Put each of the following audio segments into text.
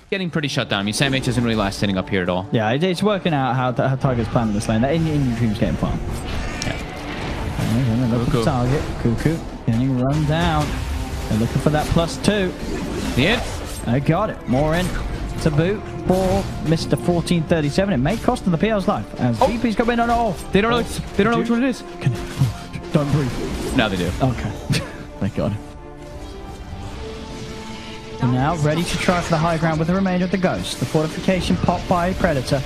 getting pretty shut down. I mean, Sam H isn't really last standing up here at all. Yeah, it's working out how Tiger's planning this lane. In your dream's getting farmed. Yeah. Look for the target. Cuckoo getting run down. They're looking for that +2. Yeah. I got it. More in to boot for Mr. 1437. It may cost them the PL's life. As VP's come in on all. They don't know. They don't know which one it is. Don't breathe. Now they do. Okay. Thank God. And now ready to try for the high ground with the remainder of the Ghost. The fortification popped by Predator.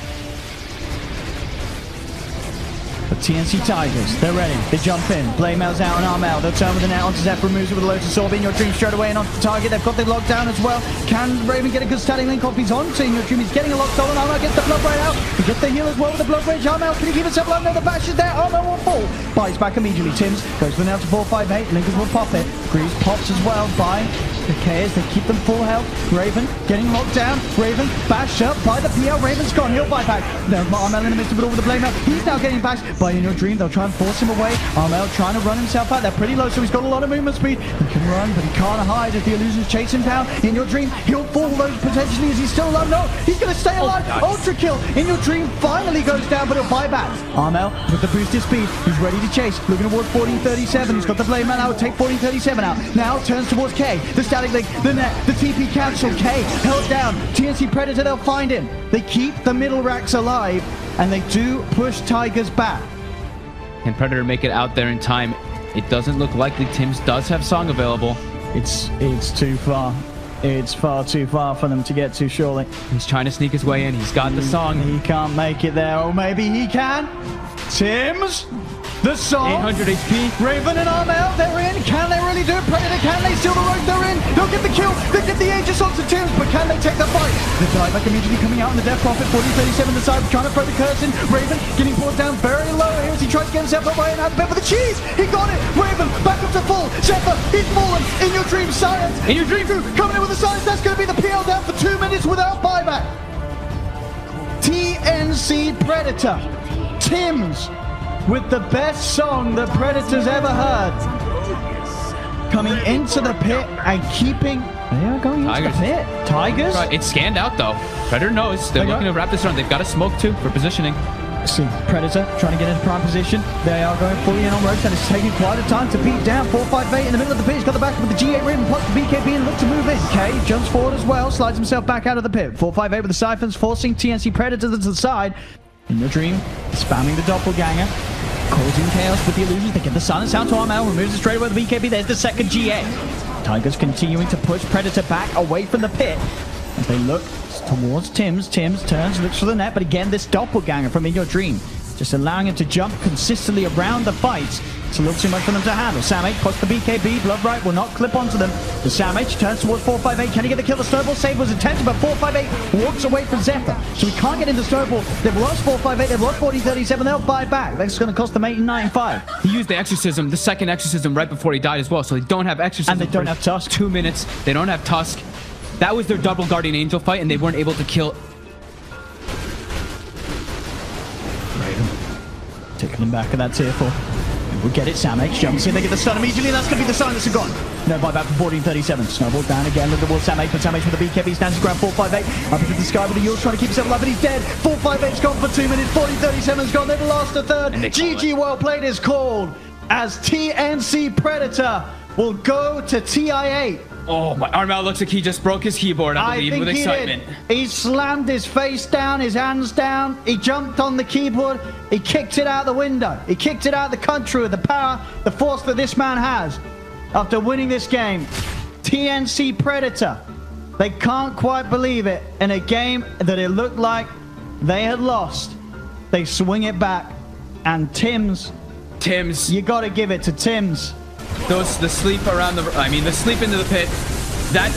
The TnC Tigers, they're ready. They jump in. Blaymail's out on Armel. They'll turn with the net onto Zephyr, removes it with a Lotus Orb. In Your Dream straight away and onto the target. They've got the lockdown as well. Can Raven get a good static link off? He's on to In Your Dream. He's getting a lockdown on Armel. Gets the blood right out. He gets the heal as well with the blood rage. Armel, can he keep himself alive? No, the bash is there. Armel will fall. Buys back immediately. Tims goes for the nail to 458. Linkers will pop it. Greaves pops as well by the KS. They keep them full health. Raven getting locked down. Raven bashed up by the PL. Raven's gone. He'll buy back. Now Armel in the midst of it all with the Blaymail. He's now getting bashed by In Your Dream. They'll try and force him away. Armel trying to run himself out. They're pretty low, so he's got a lot of movement speed. He can run, but he can't hide as the illusions chase him down. In Your Dream, he'll fall though potentially as he's still alive. No, he's going to stay alive. Ultra kill. In Your Dream finally goes down, but he'll buy back. Armel with the boosted speed. He's ready to chase. Looking towards 1437. He's got the Blade Man out. Take 1437 out. Now turns towards K. The static link, the net, the TP cancel. K held down. TnC Predator, they'll find him. They keep the middle racks alive, and they do push Tigers back. Can Predator make it out there in time? It doesn't look likely. Tims does have Song available. It's too far. It's far too far for them to get to, surely. He's trying to sneak his way in. He's got the Song. He can't make it there. Or maybe he can. Tims, the Song. 800 HP. Raven and Armel, they're in. Can they really do it? Predator, can they steal the road? They're in. They'll get the kill. They get the Aegis onto Tims, but can they take the fight? The dieback immediately coming out on the Death Prophet. 1437 the side, trying to throw the curse in. Raven getting pulled down very low here as he tries to get himself away and out the bed for the cheese. He got it. Raven back up to full. Zephyr, he's fallen. In Your Dream, Science. In Your Dream, coming in with the Science. That's going to be the PL down for 2 minutes without buyback. TnC Predator. Tims with the best song the Predator's ever heard. Coming into the pit and keeping... They are going into the pit. Tigers? Right, it's scanned out though. Predator knows. They're looking to wrap this around. They've got a smoke too for positioning. See, Predator trying to get into prime position. They are going fully in on Roach, and it's taking quite a time to beat down. 458 in the middle of the pit. He's got the back with the G8 Raven plus the BKB and look to move in. K jumps forward as well, slides himself back out of the pit. 458 with the siphons, forcing TnC Predator to the side. In Your Dream, spamming the doppelganger, causing chaos with the illusions. They get the silence out to Armel, removes it straight away with the BKB. There's the second G8. Tigers continuing to push Predator back away from the pit as they look towards Tims. Tims turns, looks for the net, but again, this doppelganger from In Your Dream, just allowing him to jump consistently around the fights. It's a little too much for them to handle. Sam H puts the BKB. Bloodbright will not clip onto them. The Sam H turns towards 458. Can he get the kill? The snowball save was attempted, but 458 walks away from Zephyr. So he can't get into snowball. They've lost 458. They've lost 4037. They'll buy back. That's going to cost them 895. He used the exorcism, the second exorcism, right before he died as well. So they don't have exorcism. And they don't have Tusk. 2 minutes. They don't have Tusk. That was their double Guardian Angel fight, and they weren't able to kill. Raven taking them back at that tier 4. We'll get it. Sam H jumps in. They get the stun immediately. That's going to be the silence are gone. No buyback for 1437. Snowball down again. Look towards Sam H, but Sam H with the BKB stands to grab 458. Up into the sky with the Yules trying to keep himself alive, but he's dead. 458's gone for 2 minutes. 1437's gone. They've lost a third. GG well played is called as TnC Predator will go to TI8. Oh my, Armel looks like he just broke his keyboard, I believe, with excitement. He slammed his face down, his hands down. He jumped on the keyboard. He kicked it out the window. He kicked it out the country with the power, the force that this man has. After winning this game, TnC Predator, they can't quite believe it. In a game that it looked like they had lost, they swing it back. And Tims, you got to give it to Tims. The sleep around the sleep into the pit, that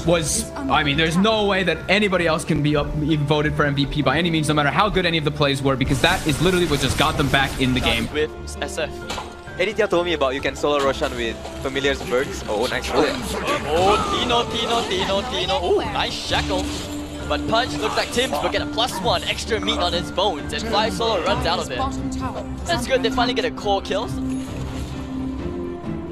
was, there's no way that anybody else can be even voted for MVP by any means, no matter how good any of the plays were, because that is literally what just got them back in the game. With SF. Editia told me about you can solo Roshan with Familiar's Birds. Oh, nice roll. Oh, Tino. Oh, nice shackle. But Punch looks like Tims will get a +1 extra meat on his bones, and Fly Solo runs out of it. That's good, they finally get a core kill.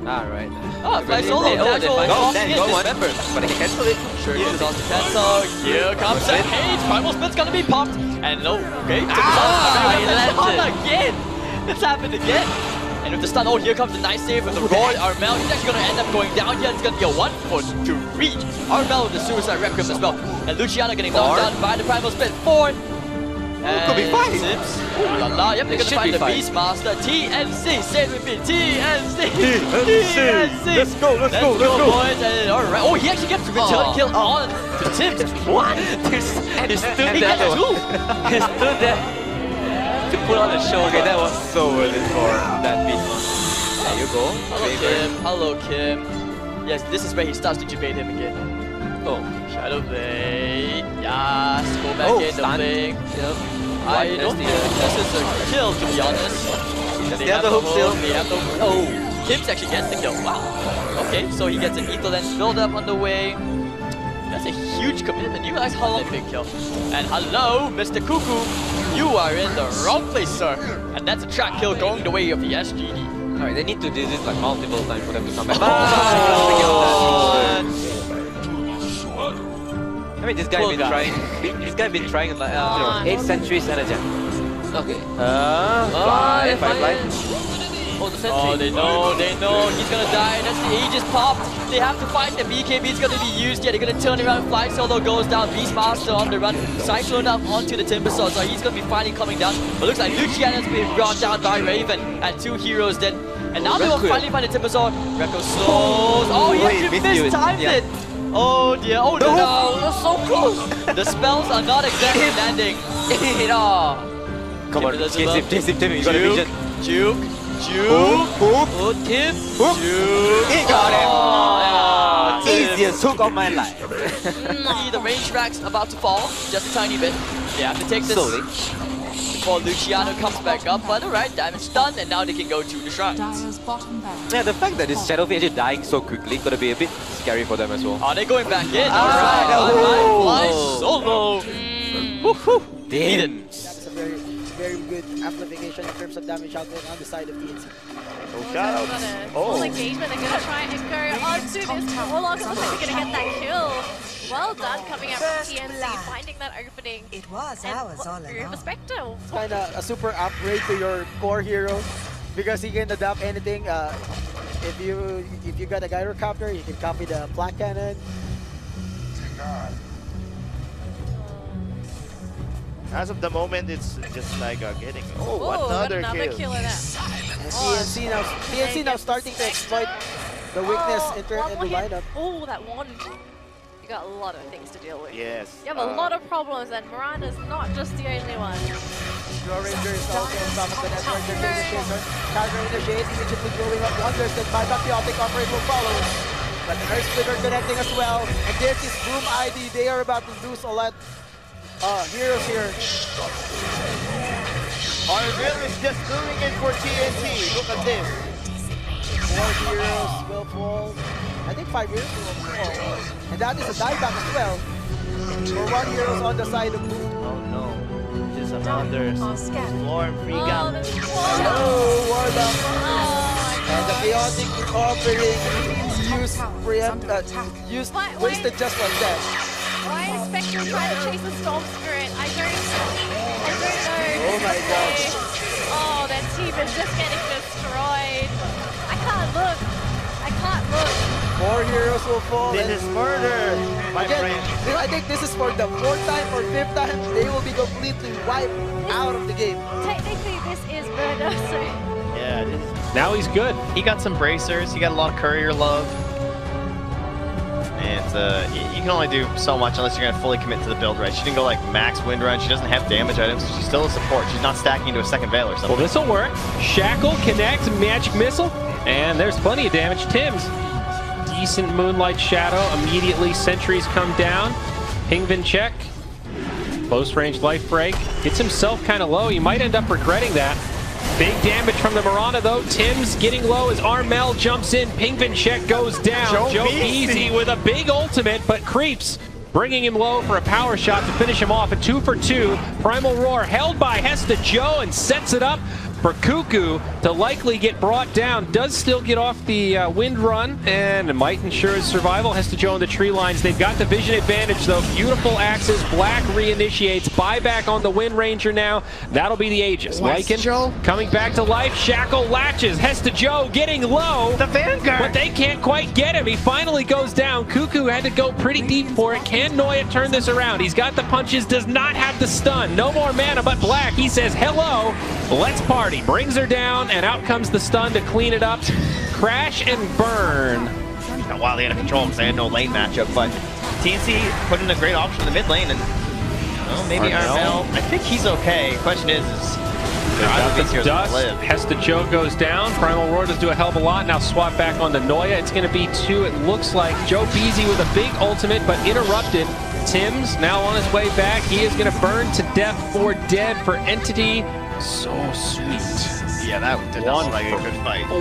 Alright. Ah, fly solo. Oh, they Casual find off then in go one. December. But they can cancel it. Sure uses on the cancel. Here comes the hate. Primal Spit's gonna be popped. And no, okay. He landed again. It's happened again. And with the stun, oh, here comes the nice save with the roar. Armel, he's actually gonna end up going down here. It's gonna be a 1 to reach. Armel with the suicide requiem as well. And Luciano getting knocked down by the Primal Spit. 4. Could be 5. Tips. Ooh la la. Yep, they're gonna find the Beastmaster. TnC. Say it with me. TnC. TnC. Let's go, let's go, boys. And alright. Oh, he actually gets a return kill on to Tims. What? He stood He gets 2. He stood there to put on a show. Okay, that was so worth it for that beat. There you go. Hello, Kim. Hello, Kim. Yes, this is where he starts to debate him again. Oh. Shadow Blade. Yes, go back in the stun. blink. Yep. I don't think this is a kill, to be honest. They have the hook still. They have the oh, Kim's actually gets the kill. Wow. Okay, so he gets an Ether Lens build up on the way. That's a huge commitment. You guys how long big kill. And hello, Mr. Cuckoo. You are in the wrong place, sir. And that's a track kill going the way of the SGD. Alright, they need to do this like multiple times for them to come back. I mean, this guy been trying. This guy been trying like 8 centuries and a gem. Okay. Fly. Oh, the sentry. Oh, they know. He's gonna die. That's the Aegis popped. They have to fight. The BKB is gonna be used. Yeah, they're gonna turn around. Fly solo goes down. Beastmaster on the run. Cyclone up onto the Timbersaw. So he's gonna be finally coming down. But looks like Luciano's been brought down by Raven. And 2 heroes then. And now they will finally find the Timbersaw. Rekko slows. Oh, he actually mistimed it. Oh dear, oh no, that's so close! The spells are not exactly landing. Come on, chase him, you got a vision. Juke. Hook. Tim. He got him! Easiest hook of my life. The range rack's about to fall, just a tiny bit. They have to take this slowly before Luciano comes back up, but alright, damage done, and now they can go to the shrines. Yeah, the fact that this Shadow Fiend actually dying so quickly gonna be a bit scary for them as well. Are they going back in? Alright, fly solo. Woohoo! Damn. That's a very good amplification in terms of damage output on the side of TnC. Full engagement, they're gonna try and go onto this Warlock. It looks like they're gonna get that kill. Well done coming out from TnC, finding that opening. It was ours all along. Spectre. It's kind of a super upgrade to your core hero because he can adapt anything. If you got a gyrocopter, you can copy the flank cannon. As of the moment, it's just like getting another kill. And TnC now starting to exploit the weakness in the lineup. Oh, that wand. You got a lot of things to deal with. Yes. You have a lot of problems, and Miranda's not just the only one. Draw Ranger is also on top of the network. They're going to chase her. Counter in the shade, immediately blowing up Wonders. Then by back the optic operate will follow. But the Earth Splitter connecting as well. And this is Boom ID. They are about to lose a lot. Heroes here. Arvil is just doing it for TnC. Look at this. 4 heroes will fall. I think 5 heroes will fall. And that is a dieback as well. For 1 heroes on the side of Boom. Oh no. Just another Storm free gap. Oh, Warlock. And the chaotic offering used wasted just like that. Why is Spectre trying to chase the Storm Spirit? I don't know. Oh my gosh. Oh, their team is just getting destroyed. I can't look. 4 heroes will fall. This is murder, my friend. I think this is for the 4th time or 5th time. They will be completely wiped out of the game. Technically, this is murder, so... Yeah, this is... Now he's good. He got some bracers. He got a lot of courier love. And you can only do so much unless you're going to fully commit to the build, right? She didn't go like max wind run. She doesn't have damage items. She's still a support. She's not stacking into a second veil or something. Well, this'll work. Shackle, connect, magic missile, and there's plenty of damage. Tims, decent moonlight shadow. Immediately, sentries come down. Pingvin check. Close range life break. Gets himself kind of low. He might end up regretting that. Big damage from the Miranda though. Tims getting low as Armel jumps in. Pingvin check goes down. Joe Easy with a big ultimate, but creeps, bringing him low for a power shot to finish him off. A 2 for 2. Primal Roar held by Hesta Joe and sets it up for Cuckoo to likely get brought down. Does still get off the wind run, and it might ensure his survival. Has to Joe on the tree lines. They've got the vision advantage, though. Beautiful axes. Black reinitiates. Buyback on the Wind Ranger now. That'll be the Aegis. Lycan coming back to life. Shackle latches. Hesta Joe getting low. The Vanguard. But they can't quite get him. He finally goes down. Cuckoo had to go pretty deep for it. Can Noya turn this around? He's got the punches. Does not have the stun. No more mana, but Black. He says, hello. Let's party. Brings her down, and out comes the stun to clean it up. Crash and burn. Got wildly out of control because they had no lane matchup, but TnC put in a great option in the mid lane, and maybe Armel. I think he's okay. Question is either of these heroes gonna live. Hesta Joe goes down. Primal Roar does do a hell of a lot. Now swap back on the Noya. It's going to be 2, it looks like. Joe Beasy with a big ultimate, but interrupted. Tims now on his way back. He is going to burn to death for dead for Entity. So sweet. Yeah, that did not look like a good fight. 4.